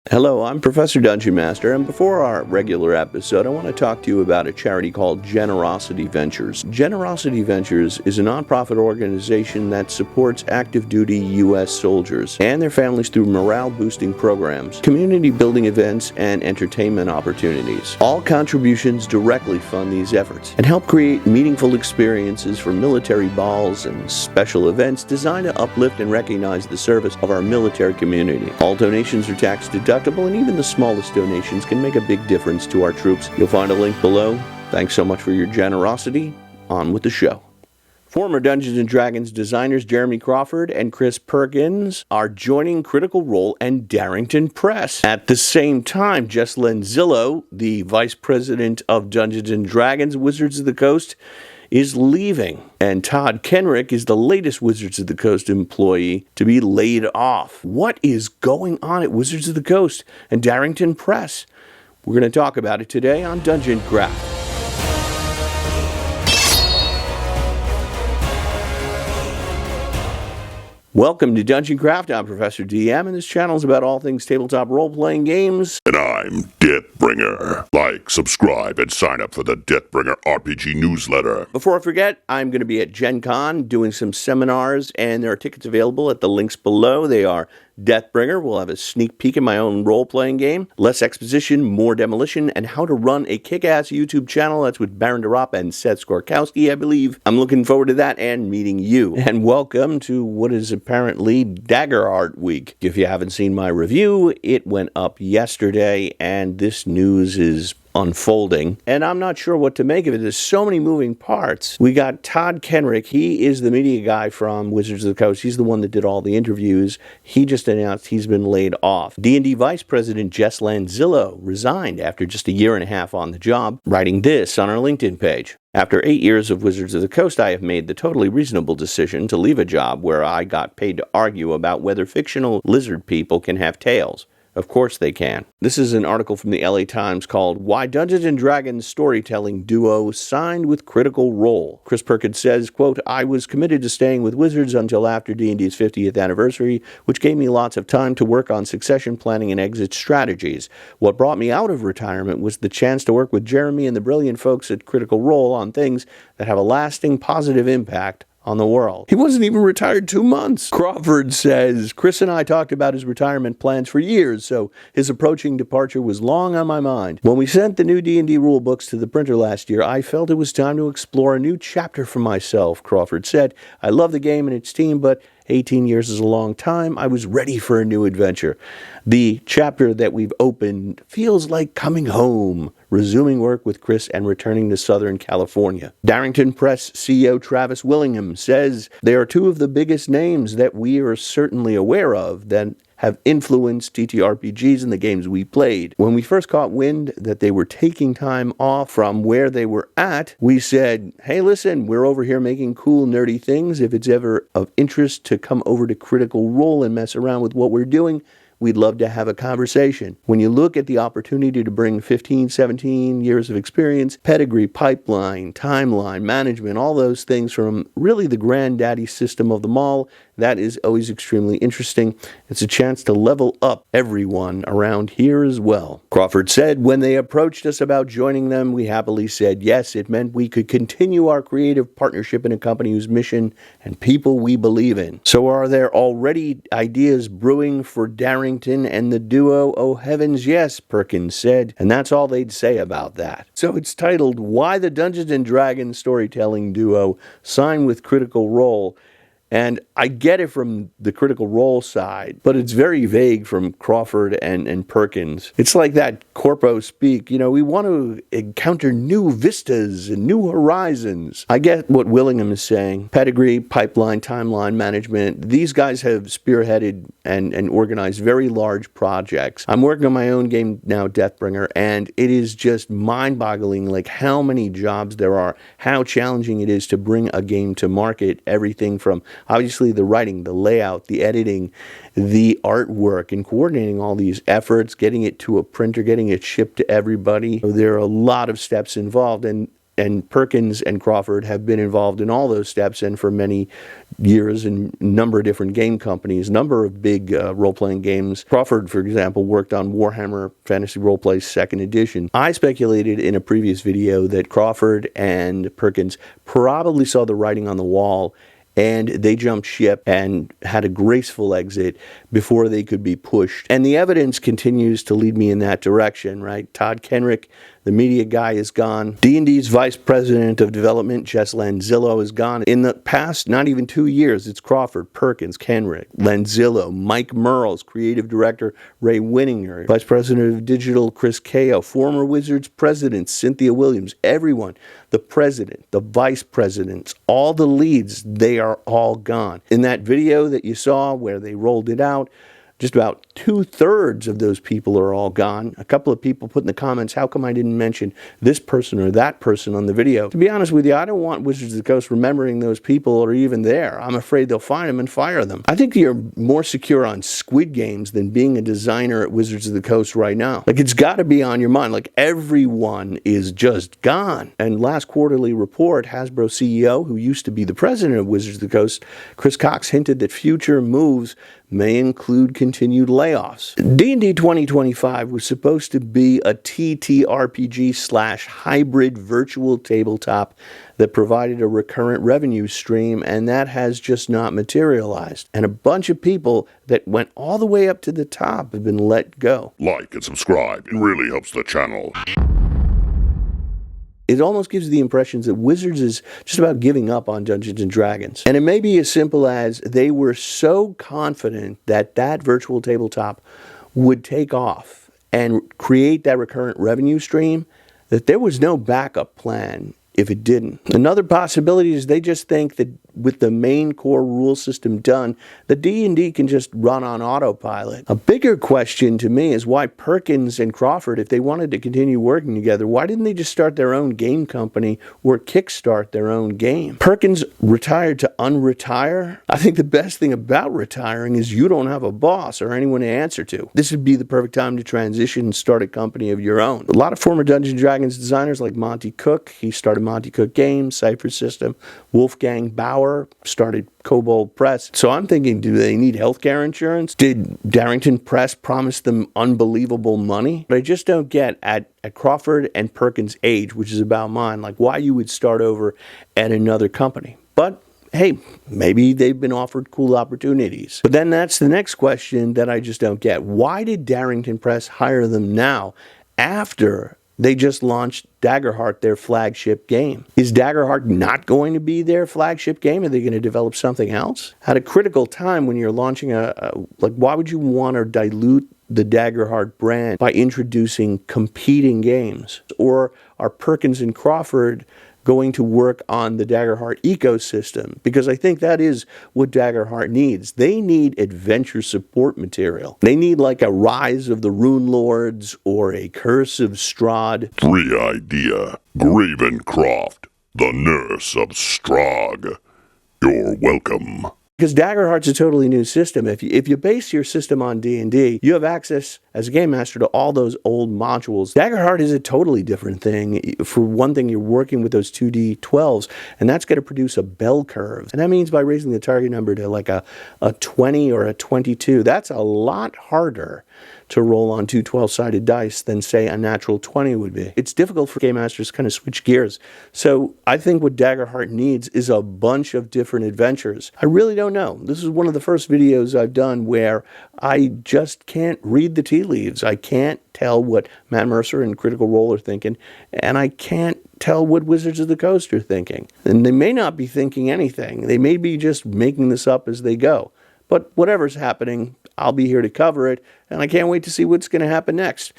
Hello, I'm Professor Dungeon Master, and before our regular episode, I want to talk to you about a charity called Generosity Ventures. Generosity Ventures is a nonprofit organization that supports active duty U.S. soldiers and their families through morale-boosting programs, community-building events, and entertainment opportunities. All contributions directly fund these efforts and help create meaningful experiences for military balls and special events designed to uplift and recognize the service of our military community. All donations are tax-deductible, and even the smallest donations can make a big difference to our troops. You'll find a link below. Thanks so much for your generosity. On with the show. Former Dungeons & Dragons designers Jeremy Crawford and Chris Perkins are joining Critical Role and Darrington Press. At the same time, Jess Lenzillo, the Vice President of Dungeons & Dragons Wizards of the Coast, is leaving, and Todd Kenrick is the latest Wizards of the Coast employee to be laid off. What is going on at Wizards of the Coast and Darrington Press? We're going to talk about it today on Dungeon Craft. Welcome to Dungeon Craft. I'm Professor DM, and this channel is about all things tabletop role-playing games. And I'm Deathbringer. Like, subscribe, and sign up for the Deathbringer RPG newsletter. Before I forget, I'm going to be at GenCon doing some seminars, and there are tickets available at the links below. They are Deathbringer. We'll have a sneak peek in my own role-playing game. Less exposition, more demolition, and how to run a kick-ass YouTube channel. That's with Baron DeRopp and Seth Skorkowski, I believe. I'm looking forward to that and meeting you. And welcome to what is apparently Dagger Art Week. If you haven't seen my review, it went up yesterday, and this news is unfolding, and I'm not sure what to make of it. There's so many moving parts. We got Todd Kenrick. He is the media guy from Wizards of the Coast. He's the one that did all the interviews. He just announced he's been laid off. D&D Vice President Jess Lenzillo resigned after just a year and a half on the job, writing this on our LinkedIn page. After 8 years of Wizards of the Coast, I have made the totally reasonable decision to leave a job where I got paid to argue about whether fictional lizard people can have tails. Of course they can. This is an article from the LA Times called Why Dungeons & Dragons Storytelling Duo Signed with Critical Role. Chris Perkins says, quote, I was committed to staying with Wizards until after D&D's 50th anniversary, which gave me lots of time to work on succession planning and exit strategies. What brought me out of retirement was the chance to work with Jeremy and the brilliant folks at Critical Role on things that have a lasting positive impact on the world. He wasn't even retired 2 months. Crawford says, Chris and I talked about his retirement plans for years, so his approaching departure was long on my mind. When we sent the new D&D rule books to the printer last year, I felt it was time to explore a new chapter for myself, Crawford said. I love the game and its team, but 18 years is a long time. I was ready for a new adventure. The chapter that we've opened feels like coming home, resuming work with Chris and returning to Southern California. Darrington Press CEO Travis Willingham says they are two of the biggest names that we are certainly aware of that have influenced TTRPGs in the games we played. When we first caught wind that they were taking time off from where they were at, we said, hey, listen, we're over here making cool, nerdy things. If it's ever of interest to come over to Critical Role and mess around with what we're doing, we'd love to have a conversation. When you look at the opportunity to bring 15, 17 years of experience, pedigree, pipeline, timeline, management, all those things from really the granddaddy system of them all, that is always extremely interesting. It's a chance to level up everyone around here as well. Crawford said, when they approached us about joining them, we happily said yes. It meant we could continue our creative partnership in a company whose mission and people we believe in. So are there already ideas brewing for Darrington and the duo? Oh heavens, yes, Perkins said. And that's all they'd say about that. So it's titled, Why the Dungeons & Dragons Storytelling Duo Signed with Critical Role. And I get it from the Critical Role side, but it's very vague from Crawford and Perkins. It's like that corpo speak, we want to encounter new vistas and new horizons. I get what Willingham is saying. Pedigree, pipeline, timeline management. These guys have spearheaded and organized very large projects. I'm working on my own game now, Deathbringer, and it is just mind-boggling like how many jobs there are, how challenging it is to bring a game to market, everything from obviously the writing, the layout, the editing, the artwork, and coordinating all these efforts, getting it to a printer, getting it shipped to everybody. There are a lot of steps involved, and and Perkins and Crawford have been involved in all those steps, and for many years in a number of different game companies, a number of big role-playing games. Crawford, for example, worked on Warhammer Fantasy Roleplay 2nd Edition. I speculated in a previous video that Crawford and Perkins probably saw the writing on the wall, and they jumped ship and had a graceful exit before they could be pushed. And the evidence continues to lead me in that direction, right? Todd Kenrick, the media guy, is gone. D&D's vice president of development, Jess Lanzillo, is gone. In the past, not even 2 years, it's Crawford, Perkins, Kenrick, Lanzillo, Mike Merles, creative director Ray Winninger, vice president of digital Chris Kao, former Wizards president Cynthia Williams, everyone, the president, the vice presidents, all the leads, they are all gone. In that video that you saw where they rolled it out, just about 2/3 of those people are all gone. A couple of people put in the comments, how come I didn't mention this person or that person on the video? To be honest with you, I don't want Wizards of the Coast remembering those people or even there. I'm afraid they'll find them and fire them. I think you're more secure on Squid Games than being a designer at Wizards of the Coast right now. Like, it's got to be on your mind. Like, everyone is just gone. And last quarterly report, Hasbro CEO, who used to be the president of Wizards of the Coast, Chris Cox, hinted that future moves may include continued layoffs. D&D 2025 was supposed to be a TTRPG/hybrid virtual tabletop that provided a recurrent revenue stream, and that has just not materialized. And a bunch of people that went all the way up to the top have been let go. Like and subscribe. It really helps the channel. It almost gives the impressions that Wizards is just about giving up on Dungeons & Dragons. And it may be as simple as they were so confident that that virtual tabletop would take off and create that recurrent revenue stream that there was no backup plan if it didn't. Another possibility is they just think that with the main core rule system done, the D&D can just run on autopilot. A bigger question to me is why Perkins and Crawford, if they wanted to continue working together, why didn't they just start their own game company or kickstart their own game? Perkins retired to unretire. I think the best thing about retiring is you don't have a boss or anyone to answer to. This would be the perfect time to transition and start a company of your own. A lot of former Dungeons & Dragons designers like Monty Cook, he started Monty Cook Games, Cypher System, Wolfgang Bauer started Kobold Press. So I'm thinking, do they need healthcare insurance? Did Darrington Press promise them unbelievable money? But I just don't get at Crawford and Perkins' age, which is about mine, like why you would start over at another company. But hey, maybe they've been offered cool opportunities. But then that's the next question that I just don't get. Why did Darrington Press hire them now after they just launched Daggerheart, their flagship game? Is Daggerheart not going to be their flagship game? Are they going to develop something else? At a critical time when you're launching why would you want to dilute the Daggerheart brand by introducing competing games? Or are Perkins and Crawford going to work on the Daggerheart ecosystem? Because I think that is what Daggerheart needs. They need adventure support material. They need like a Rise of the Rune Lords or a Curse of Strahd. Free idea. Gravencroft, the nurse of Strahd. You're welcome. Because Daggerheart's a totally new system. If you base your system on D&D, you have access as a game master to all those old modules. Daggerheart is a totally different thing. For one thing, you're working with those 2D12s, and that's going to produce a bell curve. And that means by raising the target number to like a 20 or a 22, that's a lot harder to roll on two 12-sided dice than, say, a natural 20 would be. It's difficult for game masters to kind of switch gears. So I think what Daggerheart needs is a bunch of different adventures. I really don't know. This is one of the first videos I've done where I just can't read the tea leaves. I can't tell what Matt Mercer and Critical Role are thinking, and I can't tell what Wizards of the Coast are thinking. And they may not be thinking anything. They may be just making this up as they go. But whatever's happening, I'll be here to cover it, and I can't wait to see what's going to happen next.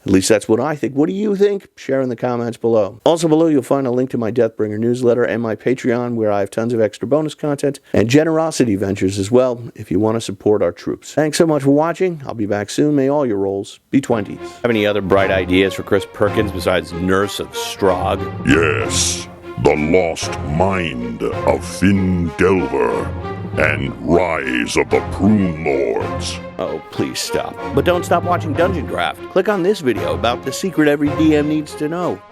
At least that's what I think. What do you think? Share in the comments below. Also below, you'll find a link to my Deathbringer newsletter and my Patreon, where I have tons of extra bonus content and generosity ventures as well, if you want to support our troops. Thanks so much for watching. I'll be back soon. May all your rolls be 20s. Have any other bright ideas for Chris Perkins besides Nurse of Strahd? Yes, the lost mind of Finn Delver and Rise of the Prune Lords. Oh, please stop. But don't stop watching Dungeon Craft. Click on this video about the secret every DM needs to know.